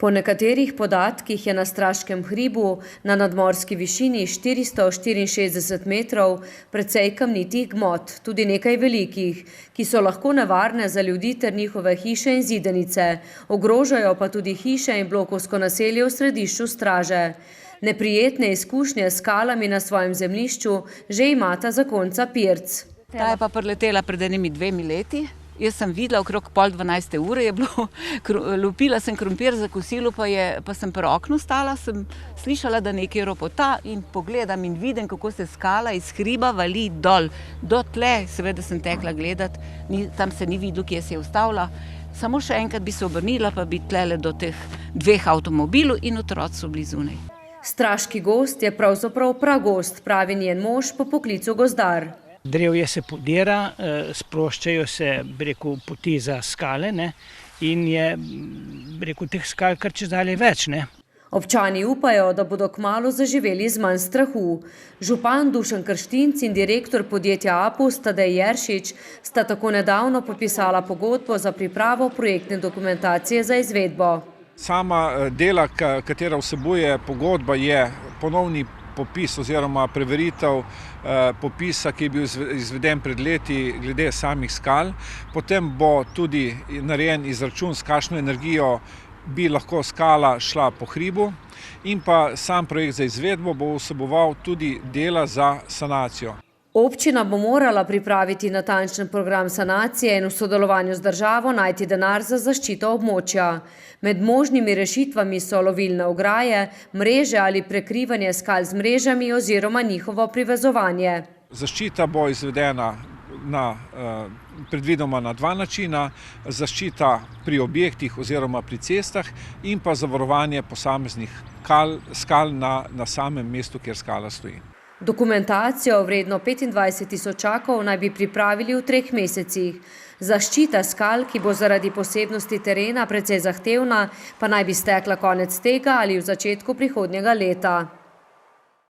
Po nekaterih podatkih je na Straškem hribu na nadmorski višini 464 metrov precej kamnitih gmot, tudi nekaj velikih, ki so lahko nevarne za ljudi ter njihove hiše in zidanice, ogrožajo pa tudi hiše in blokovsko naselje v središču Straže. Neprijetne izkušnje s skalami na svojem zemljišču že imata zakonca Pirc. Ta je pa priletela pred enimi 2 leti. Jaz sem videla, okrog 11:30 je bilo, lupila sem krompir za kosilo, pa sem pri oknu stala, sem slišala, da nekaj ropota in pogledam in vidim, kako se skala iz hriba vali dol. Do tle, seveda sem tekla gledat, tam se ni videl, kje se je ustavila. Samo še enkrat bi se obrnila, pa bi tlele do teh 2 avtomobilov in otroci so bili zunaj. Straški gozd je pravzaprav pragozd, pravi njen mož po poklicu gozdar. Drevje se podira, sproščajo se, poti za skale, ne, in je, teh skal kar čedalje več, ne. Občani upajo, da bodo kmalu zaživeli z manj strahu. Župan Dušan Krštinc in direktor podjetja Apus Tadej Jeršič sta tako nedavno podpisala pogodbo za pripravo projektne dokumentacije za izvedbo. Sama dela, katera vsebuje pogodba, je ponovni popis oziroma preveritev popisa, ki je bil izveden pred leti glede samih skal. Potem bo tudi narejen izračun, s kakšno energijo bi lahko skala šla po hribu, in pa sam projekt za izvedbo bo vseboval tudi dela za sanacijo. Občina bo morala pripraviti natančen program sanacije in v sodelovanju z državo najti denar za zaščito območja. Med možnimi rešitvami so lovilne ograje, mreže ali prekrivanje skal z mrežami oziroma njihovo privezovanje. Zaščita bo izvedena predvidoma na 2 načina, zaščita pri objektih oziroma pri cestah in pa zavarovanje posameznih skal na samem mestu, kjer skala stoji. Dokumentacijo vredno 25.000 naj bi pripravili v 3 mesecih. Zaščita skal, ki bo zaradi posebnosti terena precej zahtevna, pa naj bi stekla konec tega ali v začetku prihodnjega leta.